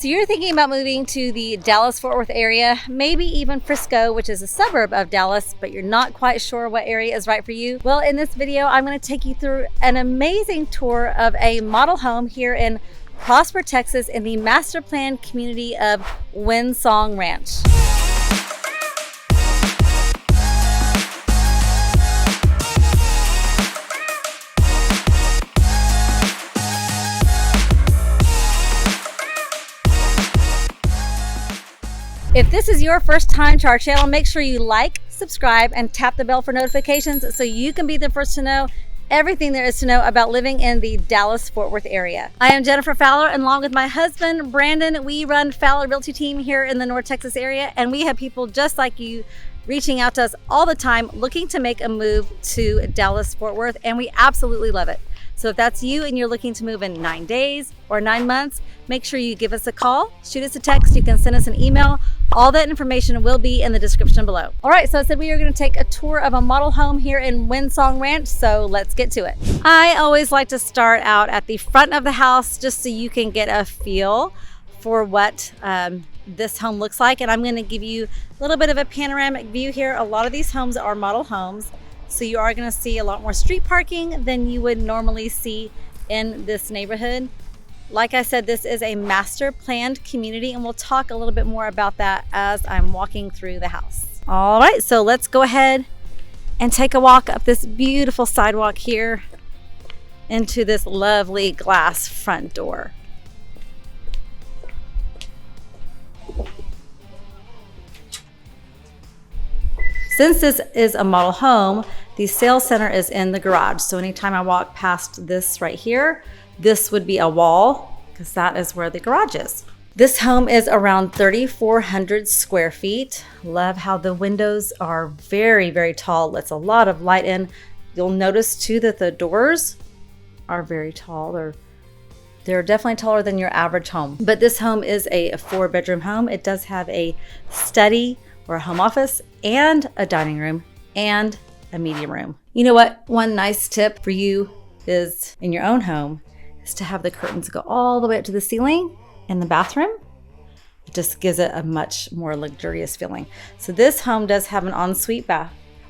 So you're thinking about moving to the Dallas-Fort Worth area, maybe even Frisco, which is a suburb of Dallas, but you're not quite sure what area is right for you. Well, in this video, I'm going to take you through an amazing tour of a model home here in Prosper, Texas, in the master plan community of Windsong Ranch. If this is your first time to our channel, make sure you like, subscribe, and tap the bell for notifications so you can be the first to know everything there is to know about living in the Dallas-Fort Worth area. I am Jennifer Fowler, and along with my husband, Brandon, we run Fowler Realty Team here in the North Texas area, and we have people just like you reaching out to us all the time looking to make a move to Dallas-Fort Worth, and we absolutely love it. So if that's you and you're looking to move in 9 days or 9 months, make sure you give us a call, shoot us a text, you can send us an email. All that information will be in the description below. All right, so I said we are gonna take a tour of a model home here in Windsong Ranch, so let's get to it. I always like to start out at the front of the house just so you can get a feel for what this home looks like. And I'm gonna give you a little bit of a panoramic view here. A lot of these homes are model homes, so you are gonna see a lot more street parking than you would normally see in this neighborhood. Like I said, this is a master planned community, and we'll talk a little bit more about that as I'm walking through the house. All right, so let's go ahead and take a walk up this beautiful sidewalk here into this lovely glass front door. Since this is a model home, the sales center is in the garage. So anytime I walk past this right here, this would be a wall because that is where the garage is. This home is around 3,400 square feet. Love how the windows are very, very tall. Lets a lot of light in. You'll notice too that the doors are very tall. They're definitely taller than your average home. But this home is a 4-bedroom home. It does have a study or a home office and a dining room and a media room. You know what? One nice tip for you is in your own home is to have the curtains go all the way up to the ceiling in the bathroom. It just gives it a much more luxurious feeling. So this home does have an ensuite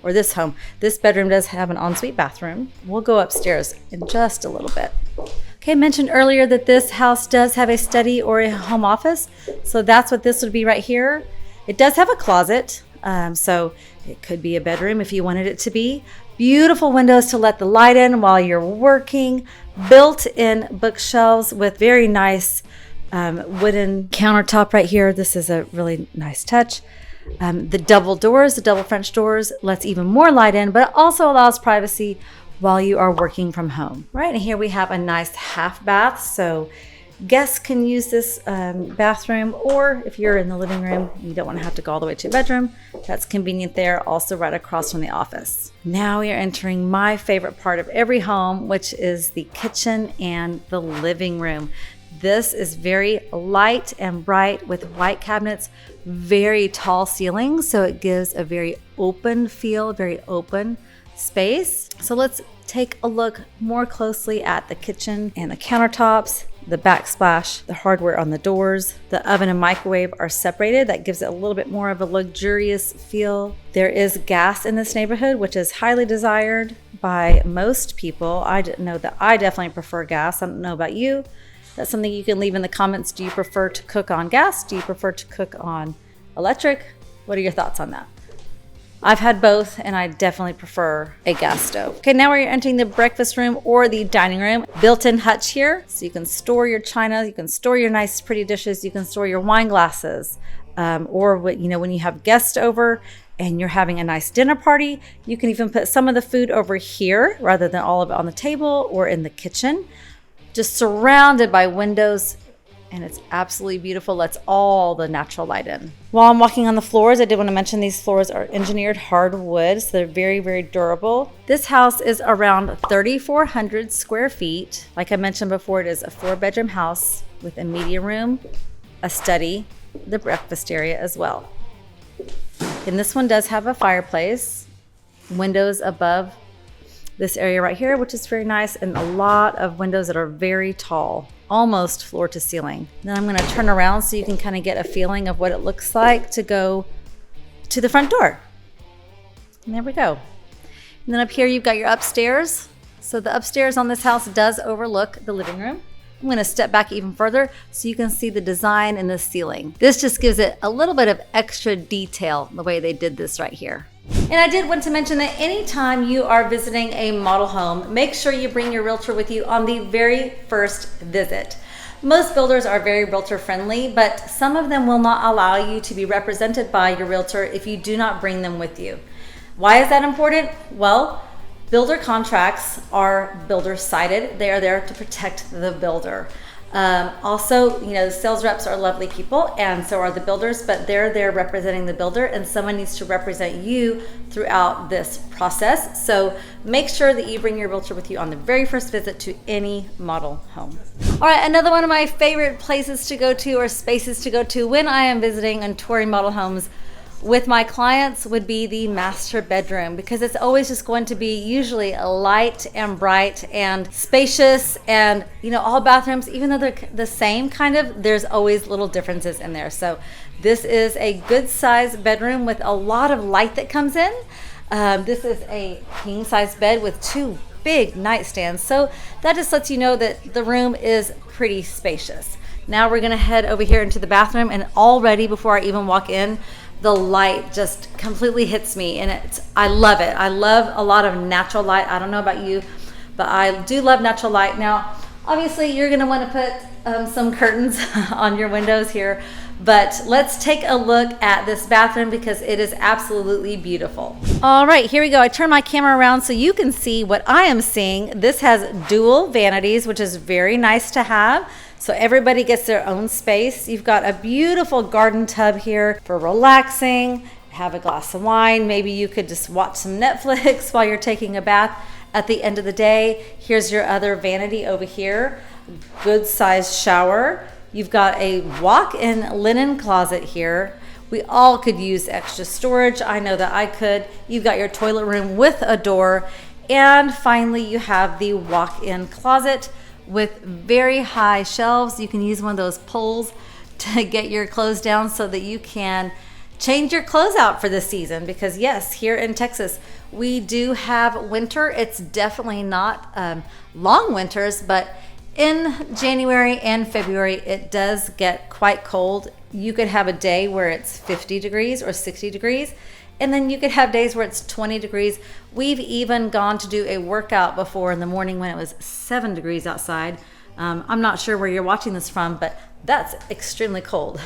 this bedroom does have an ensuite bathroom. We'll go upstairs in just a little bit. Okay, I mentioned earlier that this house does have a study or a home office. So that's what this would be right here. It does have a closet, so it could be a bedroom if you wanted it to be. Beautiful windows to let the light in while you're working. Built-in bookshelves with very nice wooden countertop right here. This is a really nice touch. The double doors, the double French doors, lets even more light in, but also allows privacy while you are working from home. Right, and here we have a nice half bath, so guests can use this bathroom, or if you're in the living room, you don't want to have to go all the way to a bedroom. That's convenient there, also right across from the office. Now we are entering my favorite part of every home, which is the kitchen and the living room. This is very light and bright with white cabinets, very tall ceilings, so it gives a very open feel, very open space. So let's take a look more closely at the kitchen and the countertops, the backsplash, the hardware on the doors. The oven and microwave are separated. That gives it a little bit more of a luxurious feel. There is gas in this neighborhood, which is highly desired by most people. I know that I definitely prefer gas. I don't know about you. That's something you can leave in the comments. Do you prefer to cook on gas? Do you prefer to cook on electric? What are your thoughts on that? I've had both, and I definitely prefer a gas stove. Okay, now we're entering the breakfast room or the dining room. Built-in hutch here, so you can store your china, you can store your nice pretty dishes, you can store your wine glasses, or when you have guests over and you're having a nice dinner party, you can even put some of the food over here rather than all of it on the table or in the kitchen. Just surrounded by windows, and it's absolutely beautiful. Lets all the natural light in. While I'm walking on the floors, I did want to mention these floors are engineered hardwood, so they're very, very durable. This house is around 3,400 square feet. Like I mentioned before, it is a 4-bedroom house with a media room, a study, the breakfast area as well. And this one does have a fireplace, windows above this area right here, which is very nice, and a lot of windows that are very tall, almost floor to ceiling. Then I'm gonna turn around so you can kind of get a feeling of what it looks like to go to the front door. And there we go. And then up here, you've got your upstairs. So the upstairs on this house does overlook the living room. I'm gonna step back even further so you can see the design in the ceiling. This just gives it a little bit of extra detail, the way they did this right here. And I did want to mention that anytime you are visiting a model home, make sure you bring your realtor with you on the very first visit. Most builders are very realtor friendly, but some of them will not allow you to be represented by your realtor if you do not bring them with you. Why is that important? Well, builder contracts are builder sided. They are there to protect the builder. Also, the sales reps are lovely people, and so are the builders, but they're there representing the builder, and someone needs to represent you throughout this process. So make sure that you bring your realtor with you on the very first visit to any model home. All right, another one of my favorite places to go to or spaces to go to when I am visiting and touring model homes with my clients would be the master bedroom, because it's always just going to be usually light and bright and spacious, and all bathrooms, even though they're the same kind of, there's always little differences in there. So this is a good size bedroom with a lot of light that comes in. This is a king size bed with 2 big nightstands, so that just lets you know that the room is pretty spacious. Now we're gonna head over here into the bathroom, and already before I even walk in, the light just completely hits me, and I love it. I love a lot of natural light. I don't know about you, but I do love natural light. Now, obviously you're gonna wanna put some curtains on your windows here, but let's take a look at this bathroom because it is absolutely beautiful. All right, here we go. I turn my camera around so you can see what I am seeing. This has dual vanities, which is very nice to have. So everybody gets their own space. You've got a beautiful garden tub here for relaxing, have a glass of wine. Maybe you could just watch some Netflix while you're taking a bath at the end of the day. Here's your other vanity over here. Good sized shower. You've got a walk-in linen closet here. We all could use extra storage. I know that I could. You've got your toilet room with a door. And finally, you have the walk-in closet with very high shelves. You can use one of those poles to get your clothes down so that you can change your clothes out for the season, because yes, here in Texas we do have winter. It's definitely not long winters, but in January and February it does get quite cold. You could have a day where it's 50 degrees or 60 degrees, and then you could have days where it's 20 degrees. We've even gone to do a workout before in the morning when it was 7 degrees outside. I'm not sure where you're watching this from, but that's extremely cold.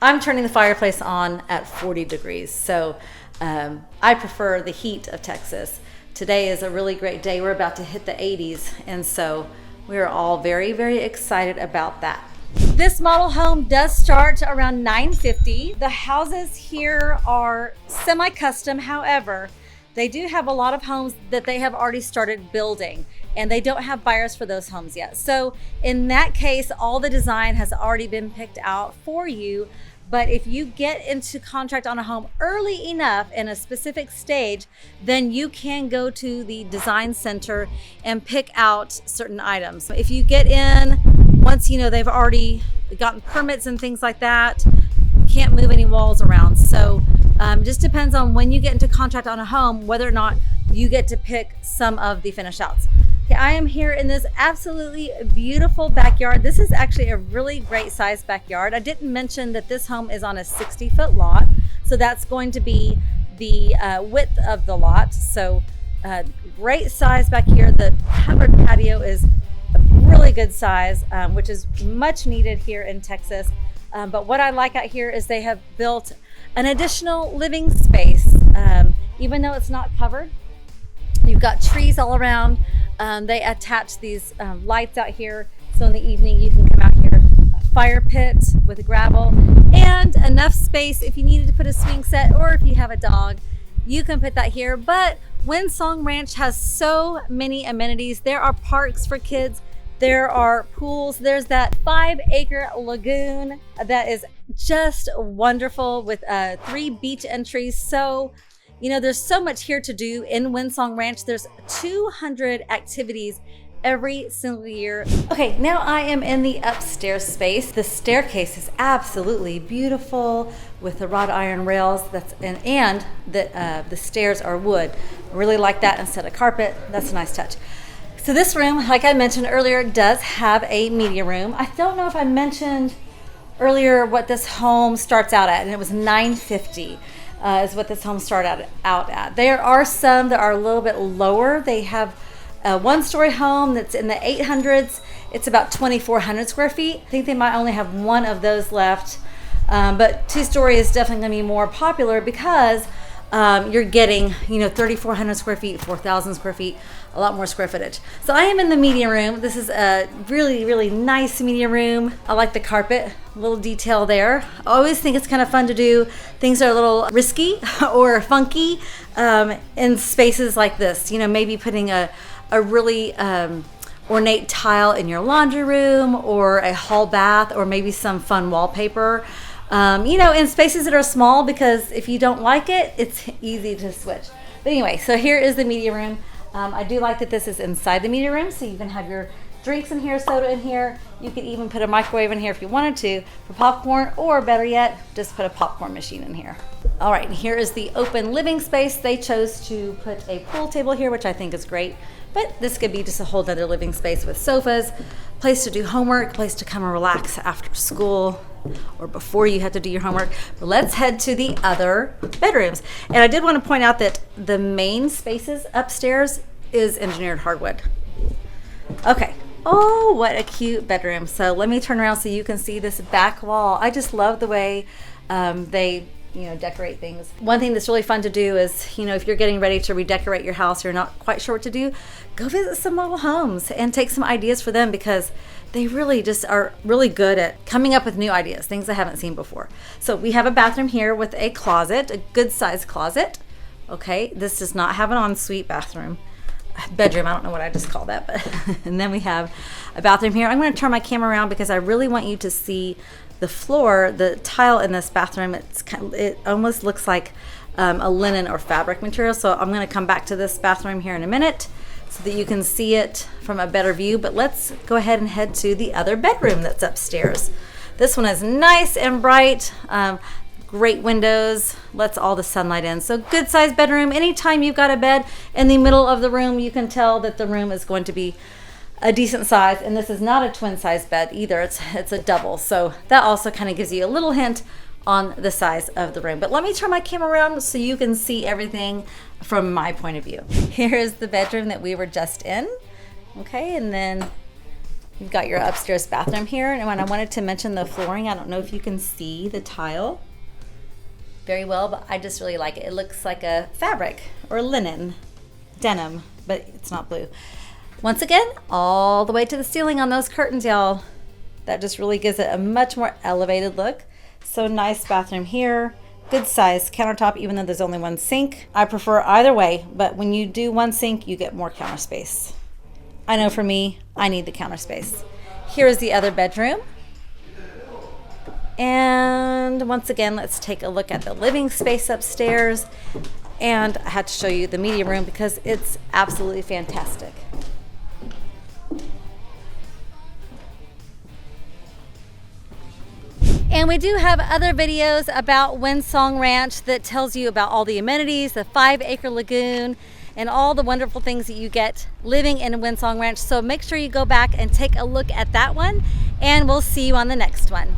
I'm turning the fireplace on at 40 degrees. So I prefer the heat of Texas. Today is a really great day. We're about to hit the 80s. And so we're all very, very excited about that. This model home does start around $950. The houses here are semi-custom. However, they do have a lot of homes that they have already started building, and they don't have buyers for those homes yet. So in that case, all the design has already been picked out for you. But if you get into contract on a home early enough in a specific stage, then you can go to the design center and pick out certain items. If you get in, once they've already gotten permits and things like that, can't move any walls around. So just depends on when you get into contract on a home, whether or not you get to pick some of the finish outs. Okay, I am here in this absolutely beautiful backyard. This is actually a really great sized backyard. I didn't mention that this home is on a 60-foot lot. So that's going to be the width of the lot. So great size back here. The covered patio is a really good size, which is much needed here in Texas. But what I like out here is they have built an additional living space. Even though it's not covered, you've got trees all around. They attach these lights out here. So in the evening, you can come out here, a fire pit with gravel and enough space if you needed to put a swing set, or if you have a dog, you can put that here. But Windsong Ranch has so many amenities. There are parks for kids. There are pools. There's that 5-acre lagoon that is just wonderful with 3 beach entries. So, there's so much here to do in Windsong Ranch. There's 200 activities every single year. Okay, now I am in the upstairs space. The staircase is absolutely beautiful with the wrought iron rails and the stairs are wood. I really like that instead of carpet. That's a nice touch. So this room, like I mentioned earlier, does have a media room. I don't know if I mentioned earlier what this home starts out at, and it was $950 is what this home started out at. There are some that are a little bit lower. They have a one-story home that's in the 800s. It's about 2,400 square feet. I think they might only have one of those left, but two-story is definitely going to be more popular because you're getting 3,400 square feet, 4,000 square feet, a lot more square footage. So I am in the media room. This is a really, really nice media room. I like the carpet, a little detail there. I always think it's kind of fun to do things that are a little risky or funky in spaces like this. Maybe putting a really ornate tile in your laundry room or a hall bath or maybe some fun wallpaper. In spaces that are small, because if you don't like it, it's easy to switch. But anyway, so here is the media room. I do like that this is inside the media room, so you can have your drinks in here, soda in here. You could even put a microwave in here if you wanted to for popcorn, or better yet, just put a popcorn machine in here. All right, and here is the open living space. They chose to put a pool table here, which I think is great. But this could be just a whole other living space with sofas, place to do homework, place to come and relax after school or before you have to do your homework. But let's head to the other bedrooms. And I did want to point out that the main spaces upstairs is engineered hardwood. Okay. Oh, what a cute bedroom. So let me turn around so you can see this back wall. I just love the way they decorate things. One thing that's really fun to do is, if you're getting ready to redecorate your house, you're not quite sure what to do, go visit some model homes and take some ideas for them, because they really just are really good at coming up with new ideas, things I haven't seen before. So we have a bathroom here with a closet, a good sized closet. Okay, this does not have an ensuite bedroom. I don't know what I just called that, but and then we have a bathroom here. I'm going to turn my camera around because I really want you to see the floor, the tile in this bathroom. It almost looks like a linen or fabric material. So I'm going to come back to this bathroom here in a minute so that you can see it from a better view. But let's go ahead and head to the other bedroom that's upstairs. This one is nice and bright. Great windows, lets all the sunlight in. So good sized bedroom. Anytime you've got a bed in the middle of the room, you can tell that the room is going to be a decent size. And this is not a twin size bed either. It's a double. So that also kind of gives you a little hint on the size of the room. But let me turn my camera around so you can see everything from my point of view. Here is the bedroom that we were just in. Okay, and then you've got your upstairs bathroom here. And when I wanted to mention the flooring, I don't know if you can see the tile very well, but I just really like it. It looks like a fabric or linen, denim, but it's not blue. Once again, all the way to the ceiling on those curtains, y'all. That just really gives it a much more elevated look. So nice bathroom here, good size countertop, even though there's only one sink. I prefer either way, but when you do one sink, you get more counter space. I know for me, I need the counter space. Here's the other bedroom. And once again, let's take a look at the living space upstairs. And I had to show you the media room because it's absolutely fantastic. And we do have other videos about Windsong Ranch that tells you about all the amenities, the 5-acre lagoon, and all the wonderful things that you get living in Windsong Ranch. So make sure you go back and take a look at that one, and we'll see you on the next one.